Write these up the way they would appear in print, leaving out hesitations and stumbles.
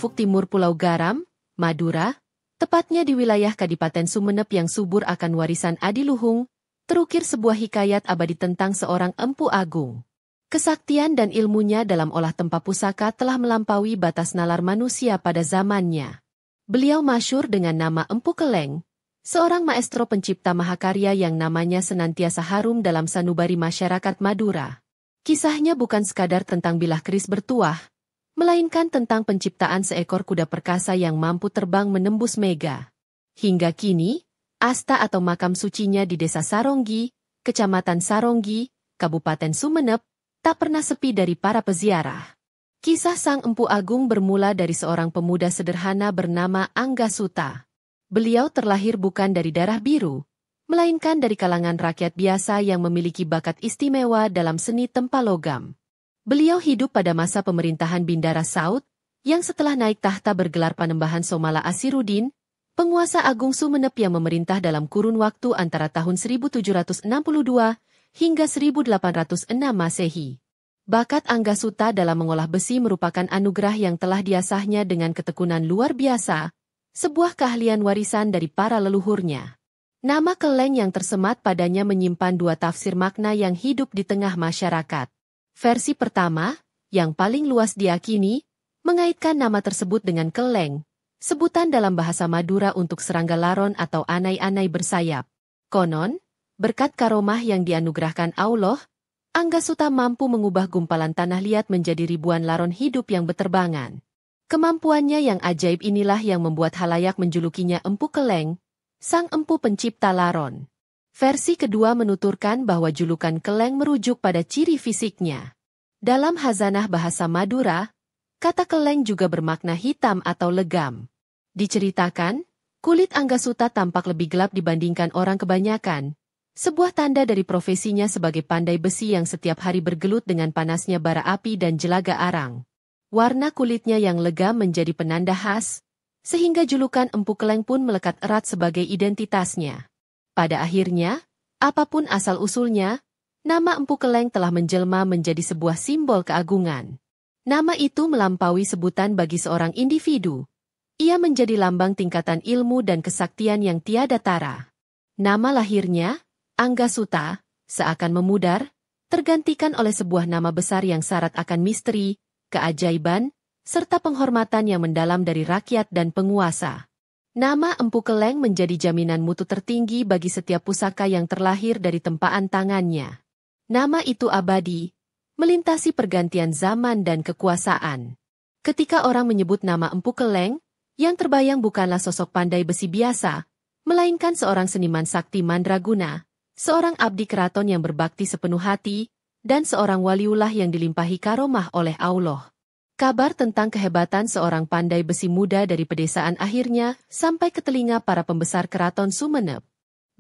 ufuk timur Pulau Garam, Madura, tepatnya di wilayah Kadipaten Sumenep yang subur akan warisan adiluhung, terukir sebuah hikayat abadi tentang seorang Empu Agung. Kesaktian dan ilmunya dalam olah tempa pusaka telah melampaui batas nalar manusia pada zamannya. Beliau masyhur dengan nama Empu Keleng, seorang maestro pencipta mahakarya yang namanya senantiasa harum dalam sanubari masyarakat Madura. Kisahnya bukan sekadar tentang bilah keris bertuah, melainkan tentang penciptaan seekor kuda perkasa yang mampu terbang menembus mega. Hingga kini, asta atau makam sucinya di Desa Saronggi, Kecamatan Saronggi, Kabupaten Sumenep, tak pernah sepi dari para peziarah. Kisah Sang Empu Agung bermula dari seorang pemuda sederhana bernama Anggasuta. Beliau terlahir bukan dari darah biru, melainkan dari kalangan rakyat biasa yang memiliki bakat istimewa dalam seni tempa logam. Beliau hidup pada masa pemerintahan Bindara Saud, yang setelah naik tahta bergelar Panembahan Somala Asirudin, penguasa agung Sumenep yang memerintah dalam kurun waktu antara tahun 1762 hingga 1806 Masehi. Bakat Anggasuta dalam mengolah besi merupakan anugerah yang telah diasahnya dengan ketekunan luar biasa, sebuah keahlian warisan dari para leluhurnya. Nama Keleng yang tersemat padanya menyimpan dua tafsir makna yang hidup di tengah masyarakat. Versi pertama, yang paling luas diyakini, mengaitkan nama tersebut dengan keleng, sebutan dalam bahasa Madura untuk serangga laron atau anai-anai bersayap. Konon, berkat karomah yang dianugerahkan Allah, Anggasuta mampu mengubah gumpalan tanah liat menjadi ribuan laron hidup yang beterbangan. Kemampuannya yang ajaib inilah yang membuat halayak menjulukinya Empu Keleng, sang empu pencipta laron. Versi kedua menuturkan bahwa julukan Keleng merujuk pada ciri fisiknya. Dalam Hazanah bahasa Madura, kata Keleng juga bermakna hitam atau legam. Diceritakan, kulit Anggasuta tampak lebih gelap dibandingkan orang kebanyakan, sebuah tanda dari profesinya sebagai pandai besi yang setiap hari bergelut dengan panasnya bara api dan jelaga arang. Warna kulitnya yang legam menjadi penanda khas, sehingga julukan Empu Keleng pun melekat erat sebagai identitasnya. Pada akhirnya, apapun asal-usulnya, nama Empu Keleng telah menjelma menjadi sebuah simbol keagungan. Nama itu melampaui sebutan bagi seorang individu. Ia menjadi lambang tingkatan ilmu dan kesaktian yang tiada tara. Nama lahirnya, Anggasuta, seakan memudar, tergantikan oleh sebuah nama besar yang syarat akan misteri, keajaiban, serta penghormatan yang mendalam dari rakyat dan penguasa. Nama Empu Keleng menjadi jaminan mutu tertinggi bagi setiap pusaka yang terlahir dari tempaan tangannya. Nama itu abadi, melintasi pergantian zaman dan kekuasaan. Ketika orang menyebut nama Empu Keleng, yang terbayang bukanlah sosok pandai besi biasa, melainkan seorang seniman sakti mandraguna, seorang abdi keraton yang berbakti sepenuh hati, dan seorang waliullah yang dilimpahi karomah oleh Allah. Kabar tentang kehebatan seorang pandai besi muda dari pedesaan akhirnya sampai ke telinga para pembesar keraton Sumenep.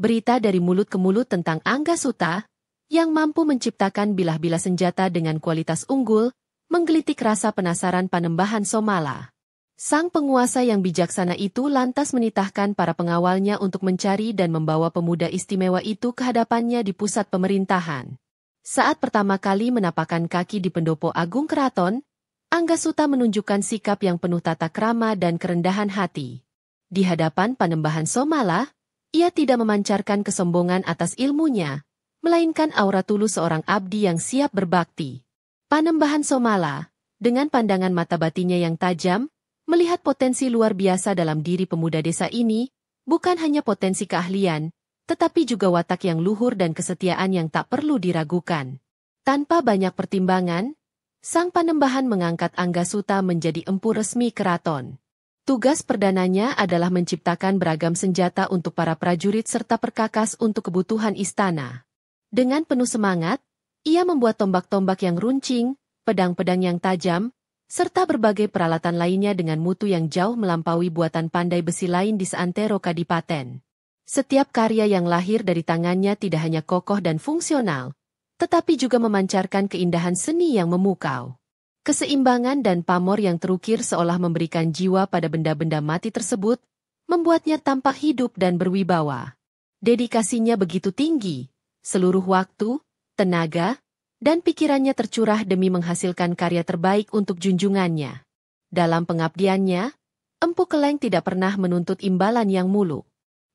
Berita dari mulut ke mulut tentang Anggasuta, yang mampu menciptakan bilah-bilah senjata dengan kualitas unggul, menggelitik rasa penasaran Panembahan Somala. Sang penguasa yang bijaksana itu lantas menitahkan para pengawalnya untuk mencari dan membawa pemuda istimewa itu ke hadapannya di pusat pemerintahan. Saat pertama kali menapakkan kaki di pendopo agung keraton, Anggasuta menunjukkan sikap yang penuh tata krama dan kerendahan hati. Di hadapan Panembahan Somala, ia tidak memancarkan kesombongan atas ilmunya, melainkan aura tulus seorang abdi yang siap berbakti. Panembahan Somala, dengan pandangan mata batinnya yang tajam, melihat potensi luar biasa dalam diri pemuda desa ini, bukan hanya potensi keahlian, tetapi juga watak yang luhur dan kesetiaan yang tak perlu diragukan. Tanpa banyak pertimbangan, sang Panembahan mengangkat Anggasuta menjadi empu resmi keraton. Tugas perdananya adalah menciptakan beragam senjata untuk para prajurit serta perkakas untuk kebutuhan istana. Dengan penuh semangat, ia membuat tombak-tombak yang runcing, pedang-pedang yang tajam, serta berbagai peralatan lainnya dengan mutu yang jauh melampaui buatan pandai besi lain di seantero kadipaten. Setiap karya yang lahir dari tangannya tidak hanya kokoh dan fungsional, tetapi juga memancarkan keindahan seni yang memukau. Keseimbangan dan pamor yang terukir seolah memberikan jiwa pada benda-benda mati tersebut, membuatnya tampak hidup dan berwibawa. Dedikasinya begitu tinggi, seluruh waktu, tenaga, dan pikirannya tercurah demi menghasilkan karya terbaik untuk junjungannya. Dalam pengabdiannya, Empu Keleng tidak pernah menuntut imbalan yang muluk.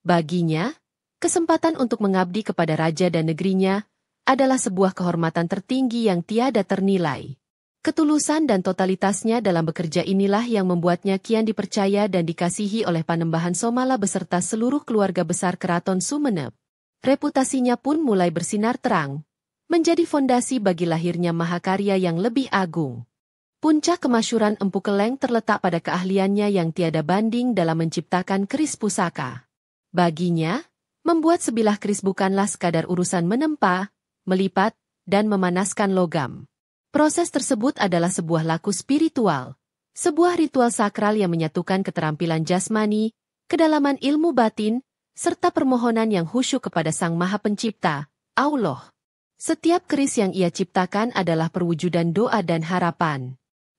Baginya, kesempatan untuk mengabdi kepada raja dan negerinya adalah sebuah kehormatan tertinggi yang tiada ternilai. Ketulusan dan totalitasnya dalam bekerja inilah yang membuatnya kian dipercaya dan dikasihi oleh Panembahan Somala beserta seluruh keluarga besar Keraton Sumenep. Reputasinya pun mulai bersinar terang, menjadi fondasi bagi lahirnya mahakarya yang lebih agung. Puncak kemasyhuran Empu Keleng terletak pada keahliannya yang tiada banding dalam menciptakan keris pusaka. Baginya, membuat sebilah keris bukanlah sekadar urusan menempa, melipat, dan memanaskan logam. Proses tersebut adalah sebuah laku spiritual, sebuah ritual sakral yang menyatukan keterampilan jasmani, kedalaman ilmu batin, serta permohonan yang khusyuk kepada Sang Maha Pencipta, Allah. Setiap keris yang ia ciptakan adalah perwujudan doa dan harapan.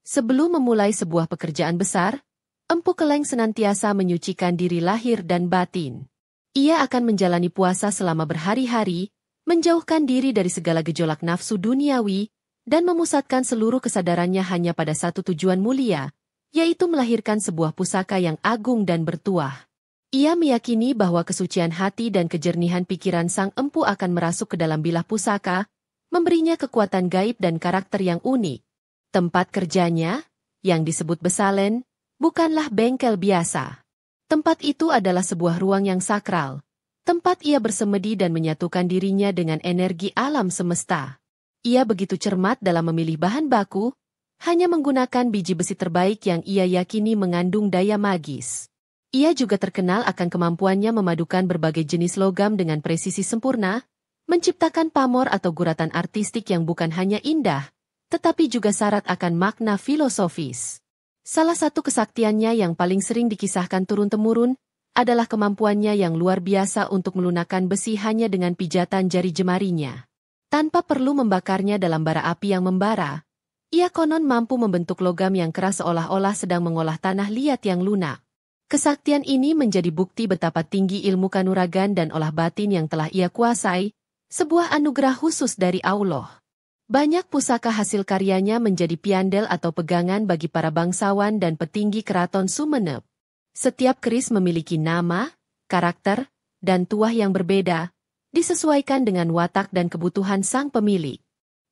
Sebelum memulai sebuah pekerjaan besar, Empu Keleng senantiasa menyucikan diri lahir dan batin. Ia akan menjalani puasa selama berhari-hari, menjauhkan diri dari segala gejolak nafsu duniawi, dan memusatkan seluruh kesadarannya hanya pada satu tujuan mulia, yaitu melahirkan sebuah pusaka yang agung dan bertuah. Ia meyakini bahwa kesucian hati dan kejernihan pikiran sang empu akan merasuk ke dalam bilah pusaka, memberinya kekuatan gaib dan karakter yang unik. Tempat kerjanya, yang disebut Besalen, bukanlah bengkel biasa. Tempat itu adalah sebuah ruang yang sakral, tempat ia bersemedi dan menyatukan dirinya dengan energi alam semesta. Ia begitu cermat dalam memilih bahan baku, hanya menggunakan biji besi terbaik yang ia yakini mengandung daya magis. Ia juga terkenal akan kemampuannya memadukan berbagai jenis logam dengan presisi sempurna, menciptakan pamor atau guratan artistik yang bukan hanya indah, tetapi juga syarat akan makna filosofis. Salah satu kesaktiannya yang paling sering dikisahkan turun-temurun adalah kemampuannya yang luar biasa untuk melunakkan besi hanya dengan pijatan jari jemarinya. Tanpa perlu membakarnya dalam bara api yang membara, ia konon mampu membentuk logam yang keras seolah-olah sedang mengolah tanah liat yang lunak. Kesaktian ini menjadi bukti betapa tinggi ilmu kanuragan dan olah batin yang telah ia kuasai, sebuah anugerah khusus dari Allah. Banyak pusaka hasil karyanya menjadi piandel atau pegangan bagi para bangsawan dan petinggi Keraton Sumenep. Setiap keris memiliki nama, karakter, dan tuah yang berbeda, disesuaikan dengan watak dan kebutuhan sang pemilik.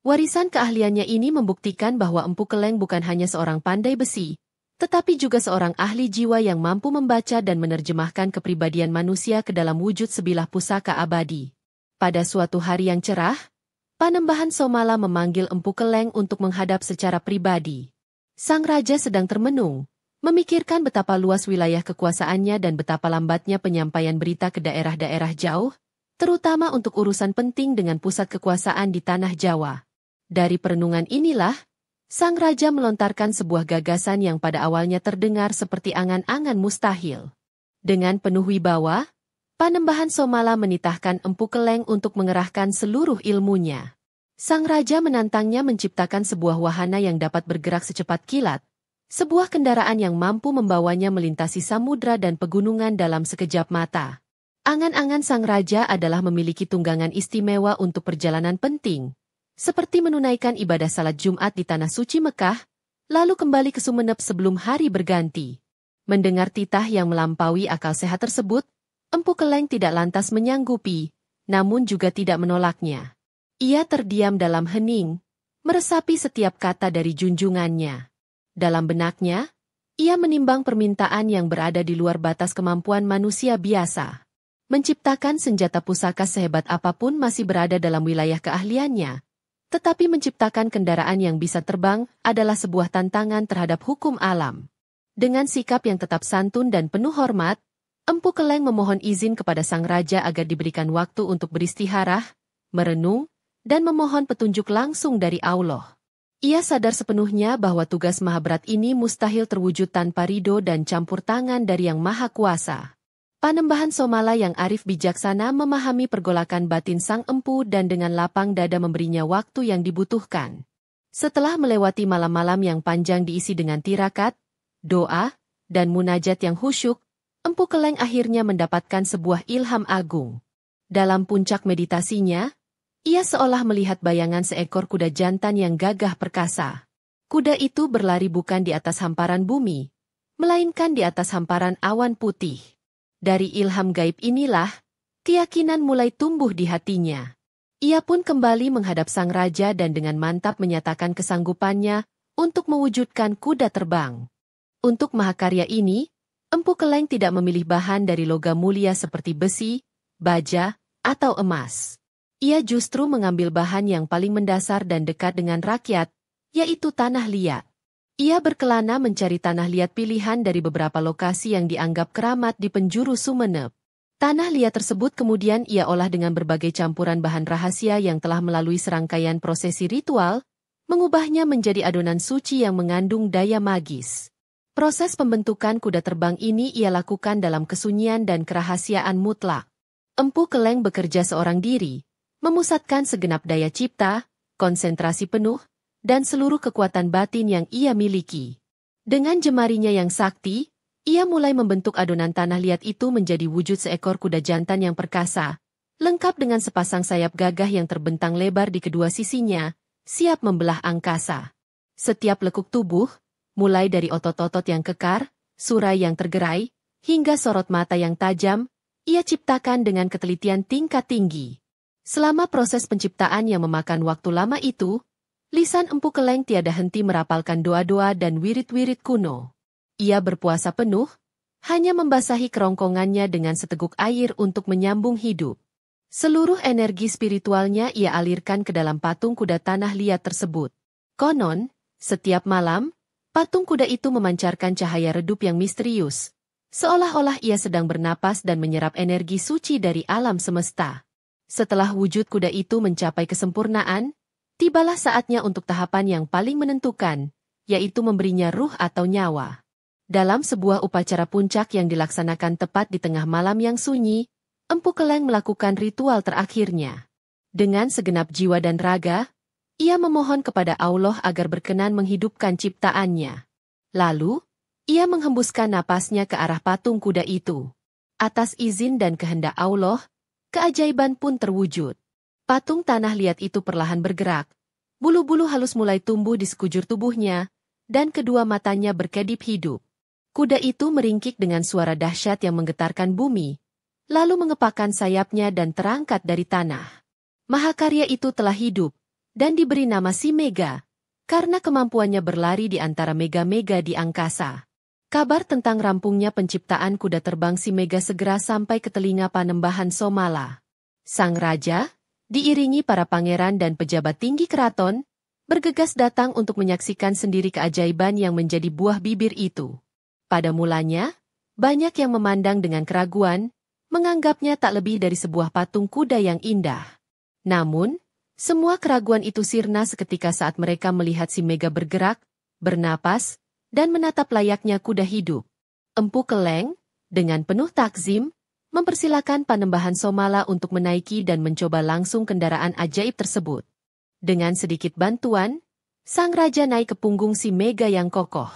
Warisan keahliannya ini membuktikan bahwa Empu Keleng bukan hanya seorang pandai besi, tetapi juga seorang ahli jiwa yang mampu membaca dan menerjemahkan kepribadian manusia ke dalam wujud sebilah pusaka abadi. Pada suatu hari yang cerah, Panembahan Somala memanggil Empu Keleng untuk menghadap secara pribadi. Sang raja sedang termenung, memikirkan betapa luas wilayah kekuasaannya dan betapa lambatnya penyampaian berita ke daerah-daerah jauh, terutama untuk urusan penting dengan pusat kekuasaan di tanah Jawa. Dari perenungan inilah, sang raja melontarkan sebuah gagasan yang pada awalnya terdengar seperti angan-angan mustahil. Dengan penuh wibawa, Panembahan Somala menitahkan Empu Keleng untuk mengerahkan seluruh ilmunya. Sang raja menantangnya menciptakan sebuah wahana yang dapat bergerak secepat kilat, sebuah kendaraan yang mampu membawanya melintasi samudra dan pegunungan dalam sekejap mata. Angan-angan sang raja adalah memiliki tunggangan istimewa untuk perjalanan penting, seperti menunaikan ibadah salat Jumat di Tanah Suci Mekah, lalu kembali ke Sumenep sebelum hari berganti. Mendengar titah yang melampaui akal sehat tersebut, Empu Keleng tidak lantas menyanggupi, namun juga tidak menolaknya. Ia terdiam dalam hening, meresapi setiap kata dari junjungannya. Dalam benaknya, ia menimbang permintaan yang berada di luar batas kemampuan manusia biasa. Menciptakan senjata pusaka sehebat apapun masih berada dalam wilayah keahliannya, tetapi menciptakan kendaraan yang bisa terbang adalah sebuah tantangan terhadap hukum alam. Dengan sikap yang tetap santun dan penuh hormat, Empu Keleng memohon izin kepada sang raja agar diberikan waktu untuk beristirahat, merenung, dan memohon petunjuk langsung dari Allah. Ia sadar sepenuhnya bahwa tugas maha berat ini mustahil terwujud tanpa ridho dan campur tangan dari Yang Maha Kuasa. Panembahan Somala yang arif bijaksana memahami pergolakan batin sang empu dan dengan lapang dada memberinya waktu yang dibutuhkan. Setelah melewati malam-malam yang panjang diisi dengan tirakat, doa, dan munajat yang khusyuk, Empu Keleng akhirnya mendapatkan sebuah ilham agung. Dalam puncak meditasinya, ia seolah melihat bayangan seekor kuda jantan yang gagah perkasa. Kuda itu berlari bukan di atas hamparan bumi, melainkan di atas hamparan awan putih. Dari ilham gaib inilah, keyakinan mulai tumbuh di hatinya. Ia pun kembali menghadap sang raja dan dengan mantap menyatakan kesanggupannya untuk mewujudkan kuda terbang. Untuk mahakarya ini, Empu Keleng tidak memilih bahan dari logam mulia seperti besi, baja, atau emas. Ia justru mengambil bahan yang paling mendasar dan dekat dengan rakyat, yaitu tanah liat. Ia berkelana mencari tanah liat pilihan dari beberapa lokasi yang dianggap keramat di penjuru Sumenep. Tanah liat tersebut kemudian ia olah dengan berbagai campuran bahan rahasia yang telah melalui serangkaian prosesi ritual, mengubahnya menjadi adonan suci yang mengandung daya magis. Proses pembentukan kuda terbang ini ia lakukan dalam kesunyian dan kerahasiaan mutlak. Empu Keleng bekerja seorang diri, memusatkan segenap daya cipta, konsentrasi penuh, dan seluruh kekuatan batin yang ia miliki. Dengan jemarinya yang sakti, ia mulai membentuk adonan tanah liat itu menjadi wujud seekor kuda jantan yang perkasa, lengkap dengan sepasang sayap gagah yang terbentang lebar di kedua sisinya, siap membelah angkasa. Setiap lekuk tubuh, mulai dari otot-otot yang kekar, surai yang tergerai, hingga sorot mata yang tajam, ia ciptakan dengan ketelitian tingkat tinggi. Selama proses penciptaan yang memakan waktu lama itu, lisan Empu Keleng tiada henti merapalkan doa-doa dan wirid-wirid kuno. Ia berpuasa penuh, hanya membasahi kerongkongannya dengan seteguk air untuk menyambung hidup. Seluruh energi spiritualnya ia alirkan ke dalam patung kuda tanah liat tersebut. Konon, setiap malam, patung kuda itu memancarkan cahaya redup yang misterius, seolah-olah ia sedang bernapas dan menyerap energi suci dari alam semesta. Setelah wujud kuda itu mencapai kesempurnaan, tibalah saatnya untuk tahapan yang paling menentukan, yaitu memberinya ruh atau nyawa. Dalam sebuah upacara puncak yang dilaksanakan tepat di tengah malam yang sunyi, Empu Keleng melakukan ritual terakhirnya. Dengan segenap jiwa dan raga, ia memohon kepada Allah agar berkenan menghidupkan ciptaannya. Lalu, ia menghembuskan napasnya ke arah patung kuda itu. Atas izin dan kehendak Allah, keajaiban pun terwujud. Patung tanah liat itu perlahan bergerak, bulu-bulu halus mulai tumbuh di sekujur tubuhnya, dan kedua matanya berkedip hidup. Kuda itu meringkik dengan suara dahsyat yang menggetarkan bumi, lalu mengepakkan sayapnya dan terangkat dari tanah. Mahakarya itu telah hidup, dan diberi nama Si Mega, karena kemampuannya berlari di antara mega-mega di angkasa. Kabar tentang rampungnya penciptaan kuda terbang Si Mega segera sampai ke telinga Panembahan Somala. Sang raja, diiringi para pangeran dan pejabat tinggi keraton, bergegas datang untuk menyaksikan sendiri keajaiban yang menjadi buah bibir itu. Pada mulanya, banyak yang memandang dengan keraguan, menganggapnya tak lebih dari sebuah patung kuda yang indah. Namun, semua keraguan itu sirna seketika saat mereka melihat Si Mega bergerak, bernapas, dan menatap layaknya kuda hidup. Empu Keleng, dengan penuh takzim, mempersilakan Panembahan Somala untuk menaiki dan mencoba langsung kendaraan ajaib tersebut. Dengan sedikit bantuan, sang raja naik ke punggung Si Mega yang kokoh.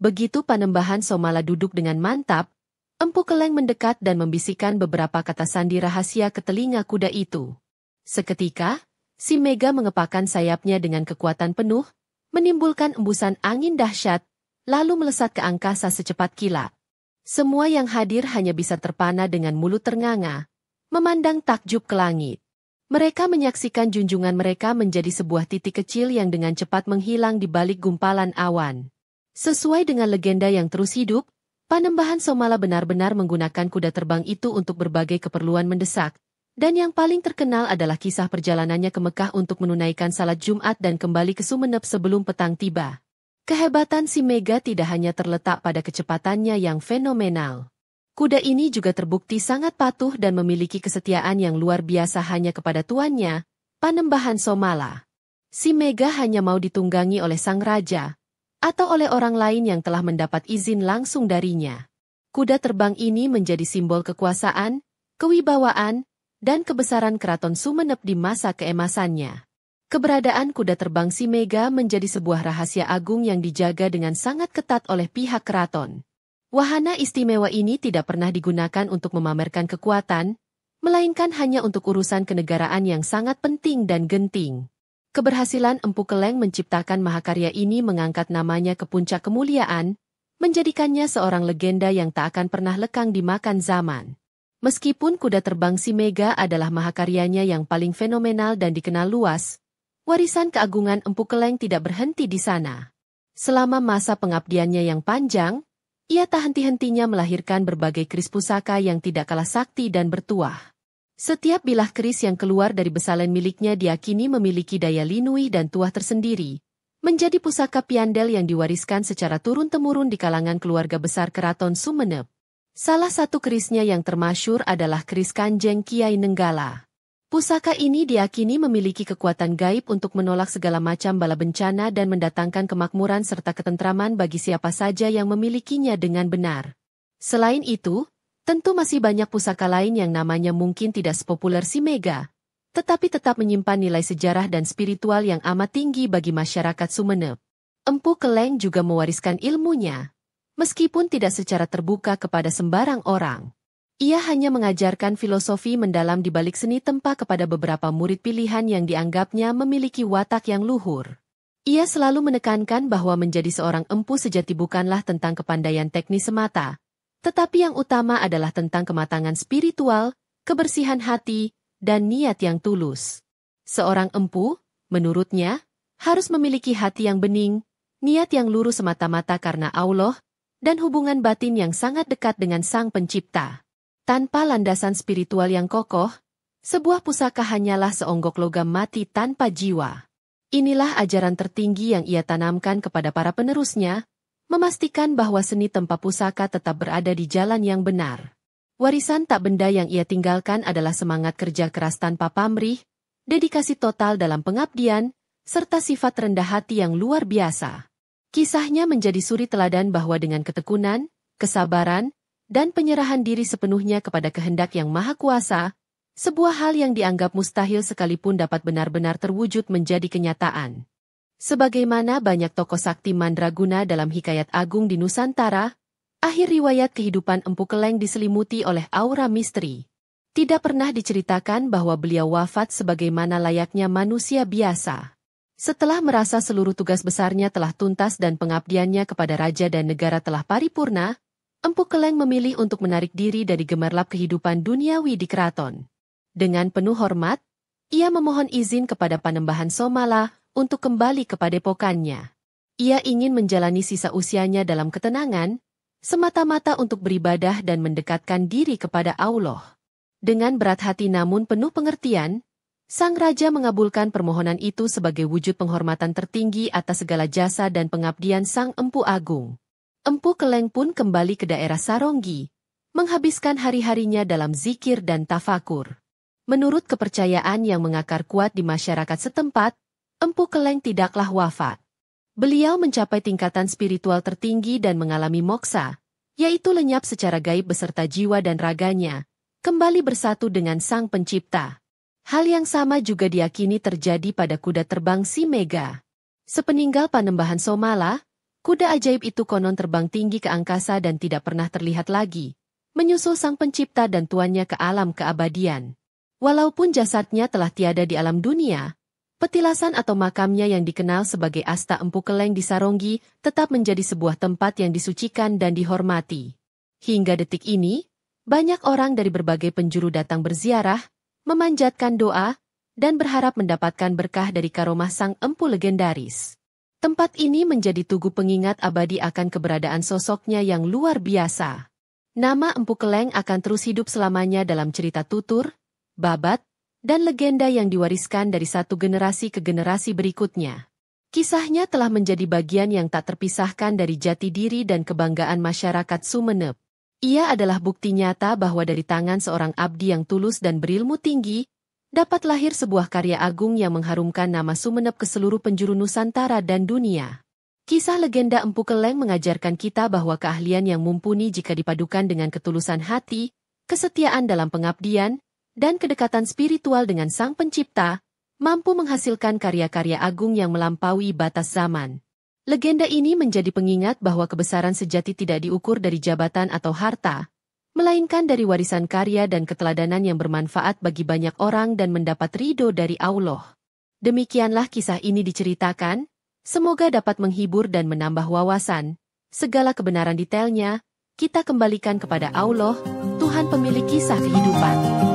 Begitu Panembahan Somala duduk dengan mantap, Empu Keleng mendekat dan membisikkan beberapa kata sandi rahasia ke telinga kuda itu. Seketika, Si Mega mengepakkan sayapnya dengan kekuatan penuh, menimbulkan embusan angin dahsyat, lalu melesat ke angkasa secepat kilat. Semua yang hadir hanya bisa terpana dengan mulut ternganga, memandang takjub ke langit. Mereka menyaksikan junjungan mereka menjadi sebuah titik kecil yang dengan cepat menghilang di balik gumpalan awan. Sesuai dengan legenda yang terus hidup, Panembahan Somala benar-benar menggunakan kuda terbang itu untuk berbagai keperluan mendesak, dan yang paling terkenal adalah kisah perjalanannya ke Mekah untuk menunaikan salat Jumat dan kembali ke Sumenep sebelum petang tiba. Kehebatan Si Mega tidak hanya terletak pada kecepatannya yang fenomenal. Kuda ini juga terbukti sangat patuh dan memiliki kesetiaan yang luar biasa hanya kepada tuannya, Panembahan Somala. Si Mega hanya mau ditunggangi oleh sang raja, atau oleh orang lain yang telah mendapat izin langsung darinya. Kuda terbang ini menjadi simbol kekuasaan, kewibawaan, dan kebesaran keraton Sumenep di masa keemasannya. Keberadaan kuda terbang Si Mega menjadi sebuah rahasia agung yang dijaga dengan sangat ketat oleh pihak keraton. Wahana istimewa ini tidak pernah digunakan untuk memamerkan kekuatan, melainkan hanya untuk urusan kenegaraan yang sangat penting dan genting. Keberhasilan Empu Keleng menciptakan mahakarya ini mengangkat namanya ke puncak kemuliaan, menjadikannya seorang legenda yang tak akan pernah lekang dimakan zaman. Meskipun kuda terbang si Mega adalah mahakaryanya yang paling fenomenal dan dikenal luas, warisan keagungan Empu Keleng tidak berhenti di sana. Selama masa pengabdiannya yang panjang, ia tak henti-hentinya melahirkan berbagai keris pusaka yang tidak kalah sakti dan bertuah. Setiap bilah keris yang keluar dari besalan miliknya diakini memiliki daya linui dan tuah tersendiri, menjadi pusaka piandel yang diwariskan secara turun-temurun di kalangan keluarga besar Keraton Sumenep. Salah satu kerisnya yang termasyhur adalah keris Kanjeng Kiai Nenggala. Pusaka ini diakini memiliki kekuatan gaib untuk menolak segala macam bala bencana dan mendatangkan kemakmuran serta ketentraman bagi siapa saja yang memilikinya dengan benar. Selain itu, tentu masih banyak pusaka lain yang namanya mungkin tidak sepopuler si Mega, tetapi tetap menyimpan nilai sejarah dan spiritual yang amat tinggi bagi masyarakat Sumenep. Empu Keleng juga mewariskan ilmunya, meskipun tidak secara terbuka kepada sembarang orang. Ia hanya mengajarkan filosofi mendalam di balik seni tempa kepada beberapa murid pilihan yang dianggapnya memiliki watak yang luhur. Ia selalu menekankan bahwa menjadi seorang empu sejati bukanlah tentang kepandaian teknis semata, tetapi yang utama adalah tentang kematangan spiritual, kebersihan hati, dan niat yang tulus. Seorang empu, menurutnya, harus memiliki hati yang bening, niat yang lurus semata-mata karena Allah, dan hubungan batin yang sangat dekat dengan Sang Pencipta. Tanpa landasan spiritual yang kokoh, sebuah pusaka hanyalah seonggok logam mati tanpa jiwa. Inilah ajaran tertinggi yang ia tanamkan kepada para penerusnya, memastikan bahwa seni tempa pusaka tetap berada di jalan yang benar. Warisan tak benda yang ia tinggalkan adalah semangat kerja keras tanpa pamrih, dedikasi total dalam pengabdian, serta sifat rendah hati yang luar biasa. Kisahnya menjadi suri teladan bahwa dengan ketekunan, kesabaran, dan penyerahan diri sepenuhnya kepada kehendak yang maha kuasa, sebuah hal yang dianggap mustahil sekalipun dapat benar-benar terwujud menjadi kenyataan. Sebagaimana banyak tokoh sakti mandraguna dalam hikayat agung di Nusantara, akhir riwayat kehidupan Empu Keleng diselimuti oleh aura misteri. Tidak pernah diceritakan bahwa beliau wafat sebagaimana layaknya manusia biasa. Setelah merasa seluruh tugas besarnya telah tuntas dan pengabdiannya kepada raja dan negara telah paripurna, Empu Keleng memilih untuk menarik diri dari gemerlap kehidupan duniawi di keraton. Dengan penuh hormat, ia memohon izin kepada Panembahan Somala untuk kembali ke padepokannya. Ia ingin menjalani sisa usianya dalam ketenangan, semata-mata untuk beribadah dan mendekatkan diri kepada Allah. Dengan berat hati namun penuh pengertian, sang raja mengabulkan permohonan itu sebagai wujud penghormatan tertinggi atas segala jasa dan pengabdian Sang Empu Agung. Empu Keleng pun kembali ke daerah Saronggi, menghabiskan hari-harinya dalam zikir dan tafakur. Menurut kepercayaan yang mengakar kuat di masyarakat setempat, Empu Keleng tidaklah wafat. Beliau mencapai tingkatan spiritual tertinggi dan mengalami moksa, yaitu lenyap secara gaib beserta jiwa dan raganya, kembali bersatu dengan Sang Pencipta. Hal yang sama juga diyakini terjadi pada kuda terbang si Mega. Sepeninggal Panembahan Somala, kuda ajaib itu konon terbang tinggi ke angkasa dan tidak pernah terlihat lagi, menyusul Sang Pencipta dan tuannya ke alam keabadian. Walaupun jasadnya telah tiada di alam dunia, petilasan atau makamnya yang dikenal sebagai Asta Empu Keleng di Saronggi tetap menjadi sebuah tempat yang disucikan dan dihormati. Hingga detik ini, banyak orang dari berbagai penjuru datang berziarah, memanjatkan doa, dan berharap mendapatkan berkah dari karomah Sang Empu legendaris. Tempat ini menjadi tugu pengingat abadi akan keberadaan sosoknya yang luar biasa. Nama Empu Keleng akan terus hidup selamanya dalam cerita tutur, babat, dan legenda yang diwariskan dari satu generasi ke generasi berikutnya. Kisahnya telah menjadi bagian yang tak terpisahkan dari jati diri dan kebanggaan masyarakat Sumenep. Ia adalah bukti nyata bahwa dari tangan seorang abdi yang tulus dan berilmu tinggi, dapat lahir sebuah karya agung yang mengharumkan nama Sumenep ke seluruh penjuru Nusantara dan dunia. Kisah legenda Empu Keleng mengajarkan kita bahwa keahlian yang mumpuni jika dipadukan dengan ketulusan hati, kesetiaan dalam pengabdian, dan kedekatan spiritual dengan Sang Pencipta, mampu menghasilkan karya-karya agung yang melampaui batas zaman. Legenda ini menjadi pengingat bahwa kebesaran sejati tidak diukur dari jabatan atau harta, melainkan dari warisan karya dan keteladanan yang bermanfaat bagi banyak orang dan mendapat ridho dari Allah. Demikianlah kisah ini diceritakan, semoga dapat menghibur dan menambah wawasan. Segala kebenaran detailnya, kita kembalikan kepada Allah, Tuhan pemilik kisah kehidupan.